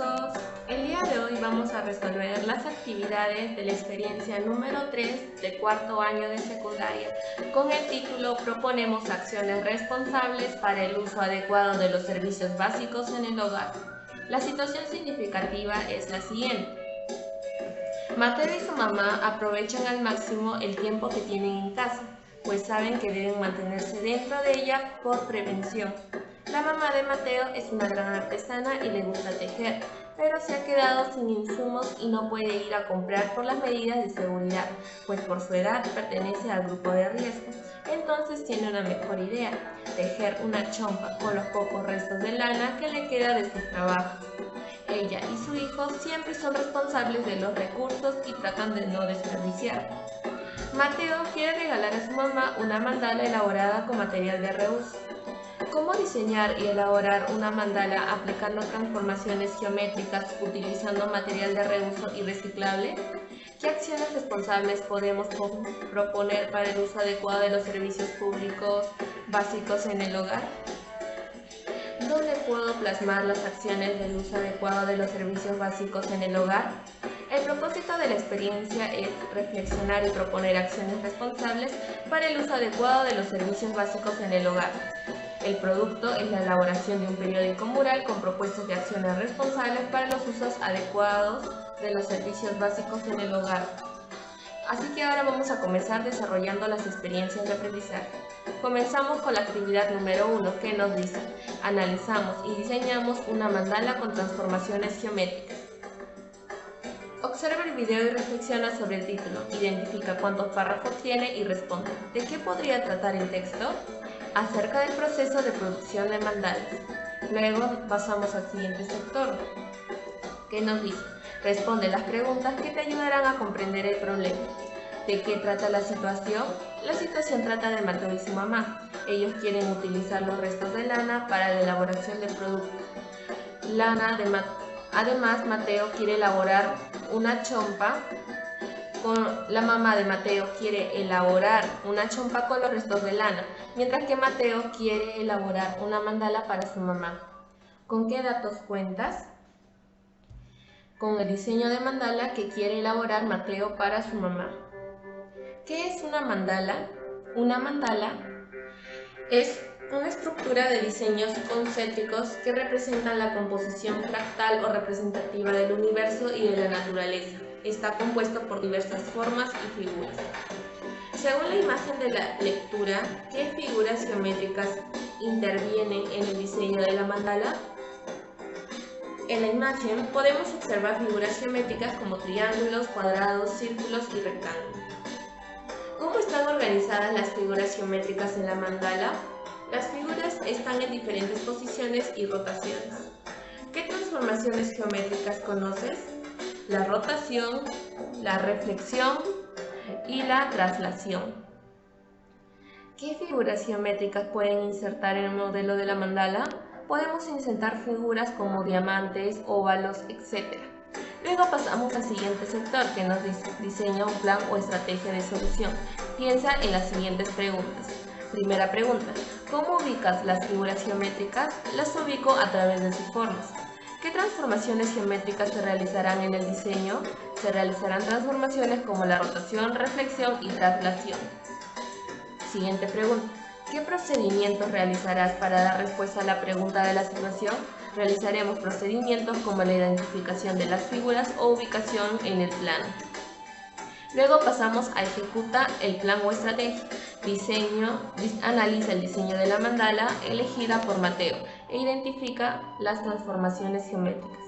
chicos, el día de hoy vamos a resolver las actividades de la experiencia número 3 de cuarto año de secundaria. Con el título proponemos acciones responsables para el uso adecuado de los servicios básicos en el hogar. La situación significativa es la siguiente. Mateo y su mamá aprovechan al máximo el tiempo que tienen en casa, pues saben que deben mantenerse dentro de ella por prevención. La mamá de Mateo es una gran artesana y le gusta tejer, pero se ha quedado sin insumos y no puede ir a comprar por las medidas de seguridad, pues por su edad pertenece al grupo de riesgo. Entonces tiene una mejor idea, tejer una chompa con los pocos restos de lana que le queda de sus trabajos. Ella y su hijo siempre son responsables de los recursos y tratan de no desperdiciar. Mateo quiere regalar a su mamá una mandala elaborada con material de reuso. ¿Cómo diseñar y elaborar una mandala aplicando transformaciones geométricas utilizando material de reuso y reciclable? ¿Qué acciones responsables podemos proponer para el uso adecuado de los servicios públicos básicos en el hogar? ¿Dónde puedo plasmar las acciones del uso adecuado de los servicios básicos en el hogar? El propósito de la experiencia es reflexionar y proponer acciones responsables para el uso adecuado de los servicios básicos en el hogar. El producto es la elaboración de un periódico mural con propuestas de acciones responsables para los usos adecuados de los servicios básicos en el hogar. Así que ahora vamos a comenzar desarrollando las experiencias de aprendizaje. Comenzamos con la actividad número 1, que nos dice: analizamos y diseñamos una mandala con transformaciones geométricas. Observa el video y reflexiona sobre el título. Identifica cuántos párrafos tiene y responde. ¿De qué podría tratar el texto? Acerca del proceso de producción de mandalas. Luego pasamos al siguiente sector, que nos dice: responde las preguntas que te ayudarán a comprender el problema. ¿De qué trata la situación? La situación trata de Mateo y su mamá. Ellos quieren utilizar los restos de lana para la elaboración de productos. Además, Mateo quiere elaborar una chompa. La mamá de Mateo quiere elaborar una chompa con los restos de lana, mientras que Mateo quiere elaborar una mandala para su mamá. ¿Con qué datos cuentas? Con el diseño de mandala que quiere elaborar Mateo para su mamá. ¿Qué es una mandala? Una mandala es una estructura de diseños concéntricos que representan la composición fractal o representativa del universo y de la naturaleza. Está compuesto por diversas formas y figuras. Según la imagen de la lectura, ¿qué figuras geométricas intervienen en el diseño de la mandala? En la imagen podemos observar figuras geométricas como triángulos, cuadrados, círculos y rectángulos. ¿Cómo están organizadas las figuras geométricas en la mandala? Las figuras están en diferentes posiciones y rotaciones. ¿Qué transformaciones geométricas conoces? La rotación, la reflexión y la traslación. ¿Qué figuras geométricas pueden insertar en el modelo de la mandala? Podemos insertar figuras como diamantes, óvalos, etc. Luego pasamos al siguiente sector, que nos dice: diseña un plan o estrategia de solución. Piensa en las siguientes preguntas. Primera pregunta: ¿cómo ubicas las figuras geométricas? Las ubico a través de sus formas. ¿Qué transformaciones geométricas se realizarán en el diseño? Se realizarán transformaciones como la rotación, reflexión y traslación. Siguiente pregunta: ¿qué procedimientos realizarás para dar respuesta a la pregunta de la situación? Realizaremos procedimientos como la identificación de las figuras o ubicación en el plano. Luego pasamos a ejecuta el plan o estrategia. Analiza el diseño de la mandala elegida por Mateo e identifica las transformaciones geométricas.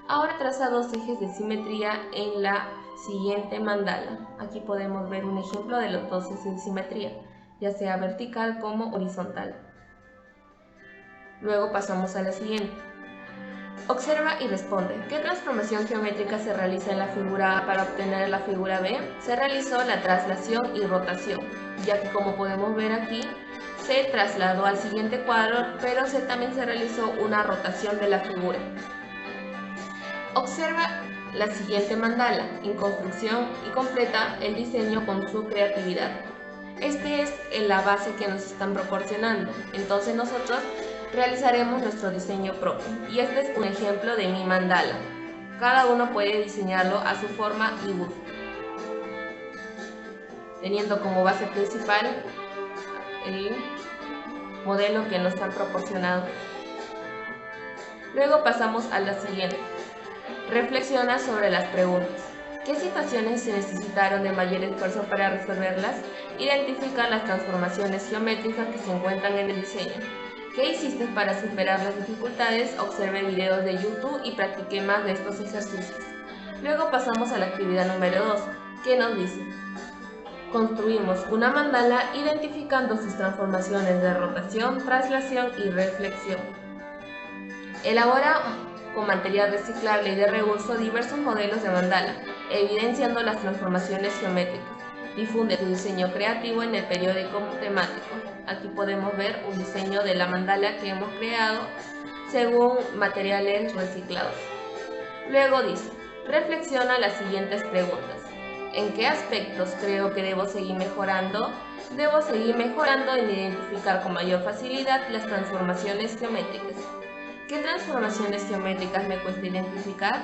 Ahora traza dos ejes de simetría en la siguiente mandala. Aquí podemos ver un ejemplo de los dos ejes de simetría, ya sea vertical como horizontal. Luego pasamos a la siguiente. Observa y responde. ¿Qué transformación geométrica se realiza en la figura A para obtener la figura B? Se realizó la traslación y rotación, ya que, como podemos ver aquí, se trasladó al siguiente cuadro, pero también se realizó una rotación de la figura. Observa la siguiente mandala en construcción y completa el diseño con su creatividad. Este es la base que nos están proporcionando, entonces nosotros realizaremos nuestro diseño propio, y este es un ejemplo de mi mandala. Cada uno puede diseñarlo a su forma y gusto, teniendo como base principal el modelo que nos han proporcionado. Luego pasamos a la siguiente. Reflexiona sobre las preguntas. ¿Qué situaciones se necesitaron de mayor esfuerzo para resolverlas? Identifica las transformaciones geométricas que se encuentran en el diseño. ¿Qué hiciste para superar las dificultades? Observe videos de YouTube y practique más de estos ejercicios. Luego pasamos a la actividad número 2, que nos dice: construimos una mandala identificando sus transformaciones de rotación, traslación y reflexión. Elabora con material reciclable y de reuso diversos modelos de mandala, evidenciando las transformaciones geométricas. Difunde tu diseño creativo en el periódico temático. Aquí podemos ver un diseño de la mandala que hemos creado según materiales reciclados. Luego dice: reflexiona las siguientes preguntas. ¿En qué aspectos creo que debo seguir mejorando? Debo seguir mejorando en identificar con mayor facilidad las transformaciones geométricas. ¿Qué transformaciones geométricas me cuesta identificar?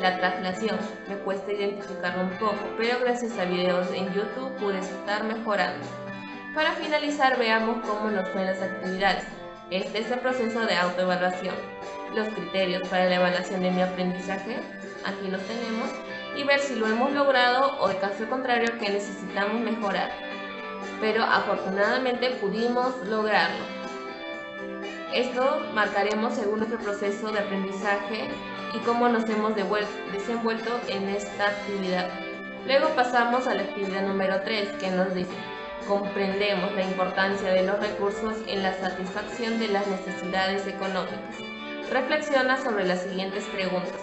La traslación, me cuesta identificarlo un poco, pero gracias a videos en YouTube pude estar mejorando. Para finalizar, veamos cómo nos fue en las actividades. Este es el proceso de autoevaluación. Los criterios para la evaluación de mi aprendizaje, aquí los tenemos, y ver si lo hemos logrado o, de caso contrario, que necesitamos mejorar. Pero afortunadamente pudimos lograrlo. Esto marcaremos según nuestro proceso de aprendizaje y cómo nos hemos desenvuelto en esta actividad. Luego pasamos a la actividad número 3, que nos dice: comprendemos la importancia de los recursos en la satisfacción de las necesidades económicas. Reflexiona sobre las siguientes preguntas.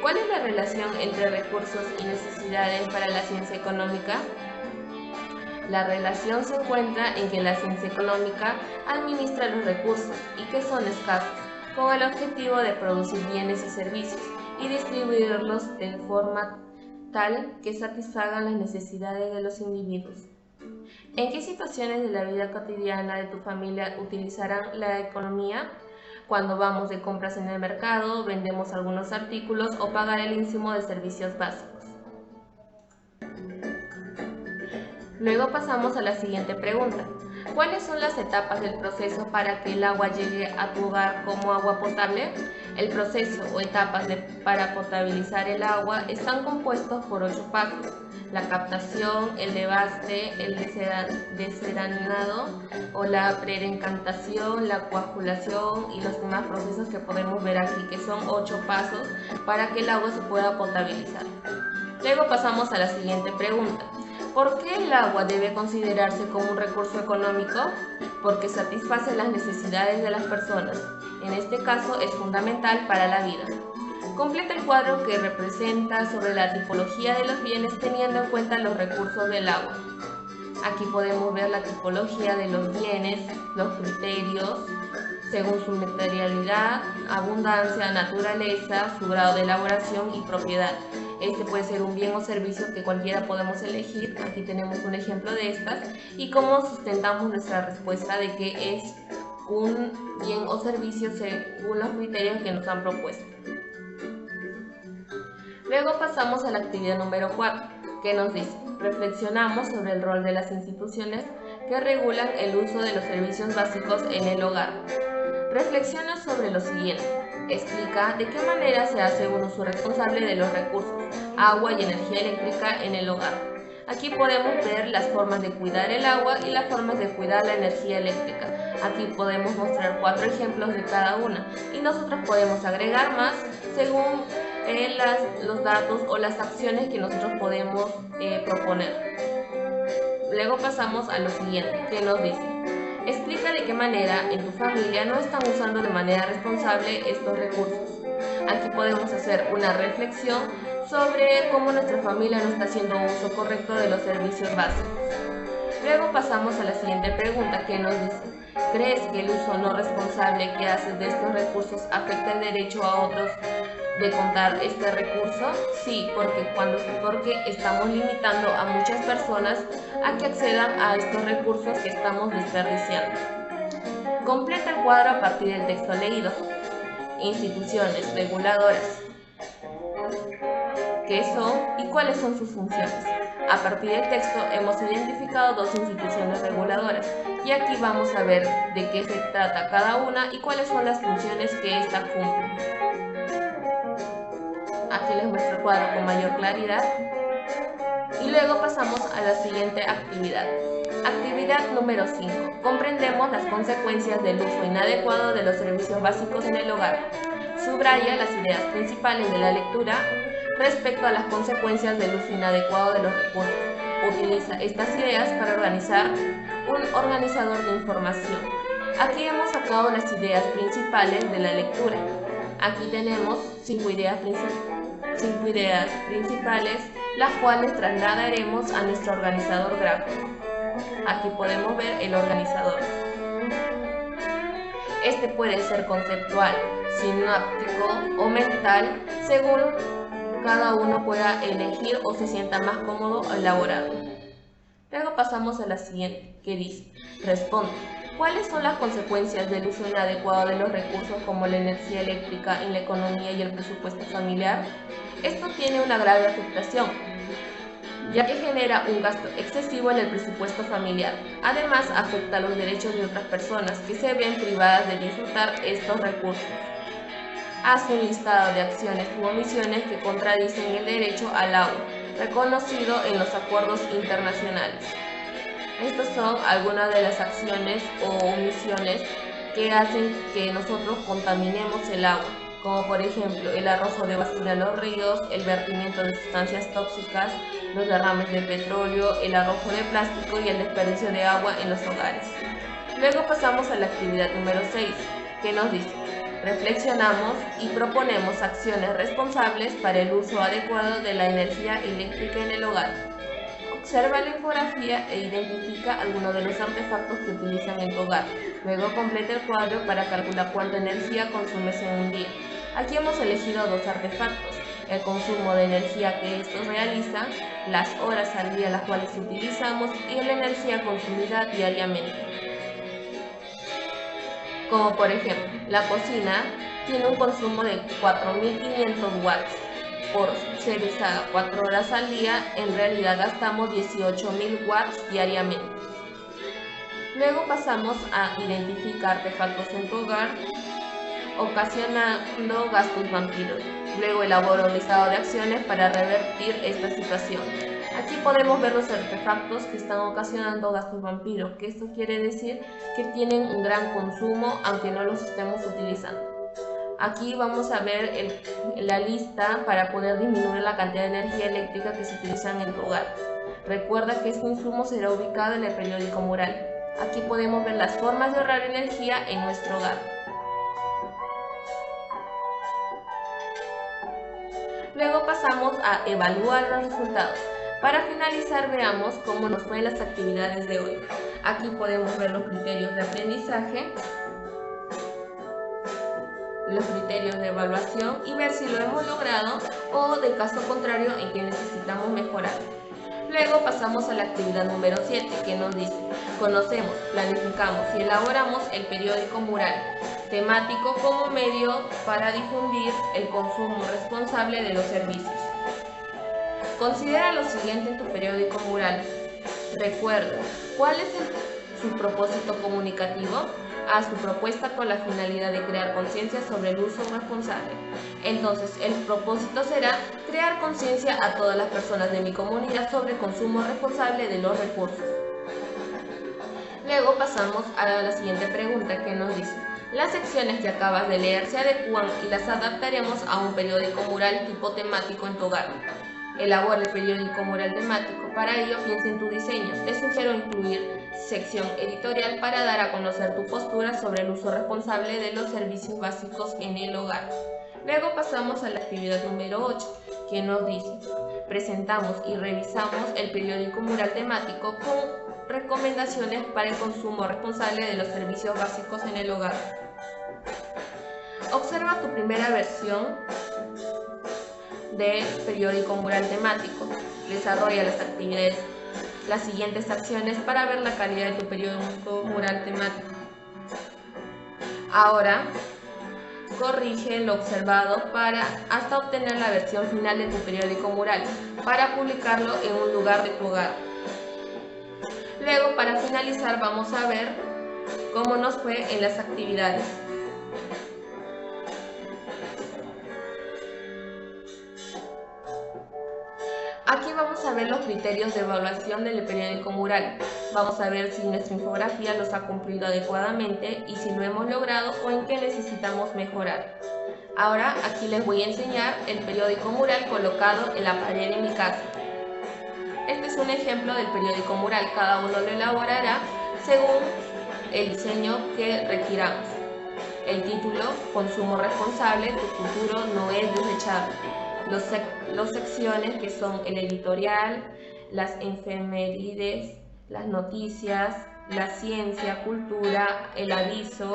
¿Cuál es la relación entre recursos y necesidades para la ciencia económica? La relación se encuentra en que la ciencia económica administra los recursos y que son escasos, con el objetivo de producir bienes y servicios y distribuirlos de forma tal que satisfagan las necesidades de los individuos. ¿En qué situaciones de la vida cotidiana de tu familia utilizarán la economía? Cuando vamos de compras en el mercado, vendemos algunos artículos o pagar el insumo de servicios básicos. Luego pasamos a la siguiente pregunta. ¿Cuáles son las etapas del proceso para que el agua llegue a tu hogar como agua potable? El proceso o etapas para potabilizar el agua están compuestos por 8 pasos: la captación, el debaste, el deseranado o la preencantación, la coagulación y los demás procesos que podemos ver aquí, que son 8 pasos para que el agua se pueda potabilizar. Luego pasamos a la siguiente pregunta. ¿Por qué el agua debe considerarse como un recurso económico? Porque satisface las necesidades de las personas. En este caso es fundamental para la vida. Completa el cuadro que representa sobre la tipología de los bienes teniendo en cuenta los recursos del agua. Aquí podemos ver la tipología de los bienes, los criterios, según su materialidad, abundancia, naturaleza, su grado de elaboración y propiedad. Este puede ser un bien o servicio que cualquiera podemos elegir. Aquí tenemos un ejemplo de estas y cómo sustentamos nuestra respuesta de que es un bien o servicio según los criterios que nos han propuesto. Luego pasamos a la actividad número 4, que nos dice: reflexionamos sobre el rol de las instituciones que regulan el uso de los servicios básicos en el hogar. Reflexiona sobre lo siguiente. Explica de qué manera se hace un uso responsable de los recursos, agua y energía eléctrica en el hogar. Aquí podemos ver las formas de cuidar el agua y las formas de cuidar la energía eléctrica. Aquí podemos mostrar 4 ejemplos de cada una y nosotros podemos agregar más según los datos o las acciones que nosotros podemos proponer. Luego pasamos a lo siguiente, que nos dice: explica de qué manera en tu familia no están usando de manera responsable estos recursos. Aquí podemos hacer una reflexión sobre cómo nuestra familia no está haciendo uso correcto de los servicios básicos. Luego pasamos a la siguiente pregunta, que nos dice: ¿crees que el uso no responsable que haces de estos recursos afecta el derecho a otros de contar este recurso? Sí, porque estamos limitando a muchas personas a que accedan a estos recursos que estamos desperdiciando. Completa el cuadro a partir del texto leído. Instituciones reguladoras. qué son y cuáles son sus funciones. A partir del texto hemos identificado dos instituciones reguladoras y aquí vamos a ver de qué se trata cada una y cuáles son las funciones que ésta cumple. Aquí les muestro el cuadro con mayor claridad y luego pasamos a la siguiente actividad. Actividad número 5. Comprendemos las consecuencias del uso inadecuado de los servicios básicos en el hogar. Subraya las ideas principales de la lectura respecto a las consecuencias del uso inadecuado de los recursos. Utiliza estas ideas para organizar un organizador de información. Aquí hemos sacado las ideas principales de la lectura. Aquí tenemos 5 ideas principales, las cuales trasladaremos a nuestro organizador gráfico. Aquí podemos ver el organizador. Este puede ser conceptual, sináptico o mental, según cada uno pueda elegir o se sienta más cómodo o elaborado. Luego pasamos a la siguiente, que dice: responde. ¿Cuáles son las consecuencias del uso inadecuado de los recursos como la energía eléctrica en la economía y el presupuesto familiar? Esto tiene una grave afectación, ya que genera un gasto excesivo en el presupuesto familiar. Además, afecta los derechos de otras personas que se ven privadas de disfrutar estos recursos. Haz un listado de acciones u omisiones que contradicen el derecho al agua, reconocido en los acuerdos internacionales. Estas son algunas de las acciones o omisiones que hacen que nosotros contaminemos el agua, como por ejemplo el arrojo de basura a los ríos, el vertimiento de sustancias tóxicas, los derrames de petróleo, el arrojo de plástico y el desperdicio de agua en los hogares. Luego pasamos a la actividad número 6, que nos dice: reflexionamos y proponemos acciones responsables para el uso adecuado de la energía eléctrica en el hogar. Observa la infografía e identifica algunos de los artefactos que utilizan en tu hogar. Luego completa el cuadro para calcular cuánta energía consumes en un día. Aquí hemos elegido dos artefactos: el consumo de energía que estos realizan, las horas al día las cuales utilizamos y la energía consumida diariamente. Como por ejemplo, la cocina tiene un consumo de 4.500 watts. Por ser usada 4 horas al día, en realidad gastamos 18.000 watts diariamente. Luego pasamos a identificar artefactos en tu hogar, ocasionando gastos vampiros. Luego elabora un listado de acciones para revertir esta situación. Aquí podemos ver los artefactos que están ocasionando gastos vampiros, que esto quiere decir que tienen un gran consumo aunque no los estemos utilizando. Aquí vamos a ver la lista para poder disminuir la cantidad de energía eléctrica que se utiliza en tu hogar. Recuerda que este insumo será ubicado en el periódico mural. Aquí podemos ver las formas de ahorrar energía en nuestro hogar. Luego pasamos a evaluar los resultados. Para finalizar, veamos cómo nos fue las actividades de hoy. Aquí podemos ver los criterios de aprendizaje, los criterios de evaluación y ver si lo hemos logrado o, de caso contrario, en que necesitamos mejorar. Luego pasamos a la actividad número 7, que nos dice: conocemos, planificamos y elaboramos el periódico mural temático como medio para difundir el consumo responsable de los servicios. Considera lo siguiente en tu periódico mural. Recuerda, ¿cuál es su propósito comunicativo? Haz su propuesta con la finalidad de crear conciencia sobre el uso responsable. Entonces, el propósito será crear conciencia a todas las personas de mi comunidad sobre el consumo responsable de los recursos. Luego pasamos a la siguiente pregunta, que nos dice: las secciones que acabas de leer se adecúan y las adaptaremos a un periódico mural tipo temático en tu hogar. Elabora el periódico mural temático. Para ello, piensa en tu diseño. Te sugiero incluir sección editorial para dar a conocer tu postura sobre el uso responsable de los servicios básicos en el hogar. Luego pasamos a la actividad número 8, que nos dice: presentamos y revisamos el periódico mural temático con recomendaciones para el consumo responsable de los servicios básicos en el hogar. Observa tu primera versión del periódico mural temático. Desarrolla las siguientes acciones para ver la calidad de tu periódico mural temático. Ahora, corrige lo observado hasta obtener la versión final de tu periódico mural para publicarlo en un lugar de tu hogar. Luego, para finalizar, vamos a ver cómo nos fue en las actividades. Aquí vamos a ver los criterios de evaluación del periódico mural. Vamos a ver si nuestra infografía los ha cumplido adecuadamente y si lo hemos logrado o en qué necesitamos mejorar. Ahora aquí les voy a enseñar el periódico mural colocado en la pared de mi casa. Este es un ejemplo del periódico mural. Cada uno lo elaborará según el diseño que requiramos. El título: Consumo responsable, tu futuro no es desechable. Las secciones, que son el editorial, las efemérides, las noticias, la ciencia, cultura, el aviso,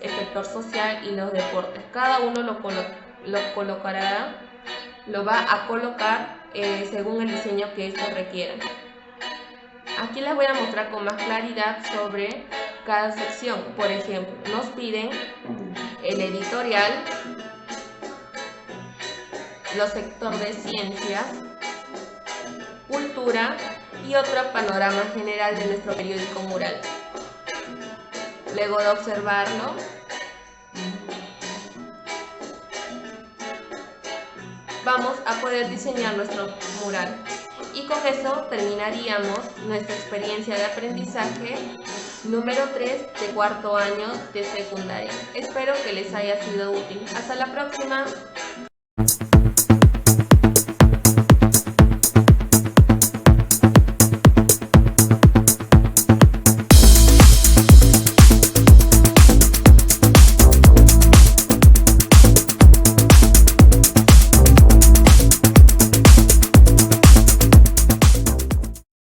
efector social y los deportes. Cada uno lo va a colocar según el diseño que estos requieran. Aquí les voy a mostrar con más claridad sobre cada sección. Por ejemplo, nos piden el editorial, los sectores de ciencias, cultura y otro panorama general de nuestro periódico mural. Luego de observarlo, vamos a poder diseñar nuestro mural. Y con eso terminaríamos nuestra experiencia de aprendizaje número 3 de cuarto año de secundaria. Espero que les haya sido útil. Hasta la próxima.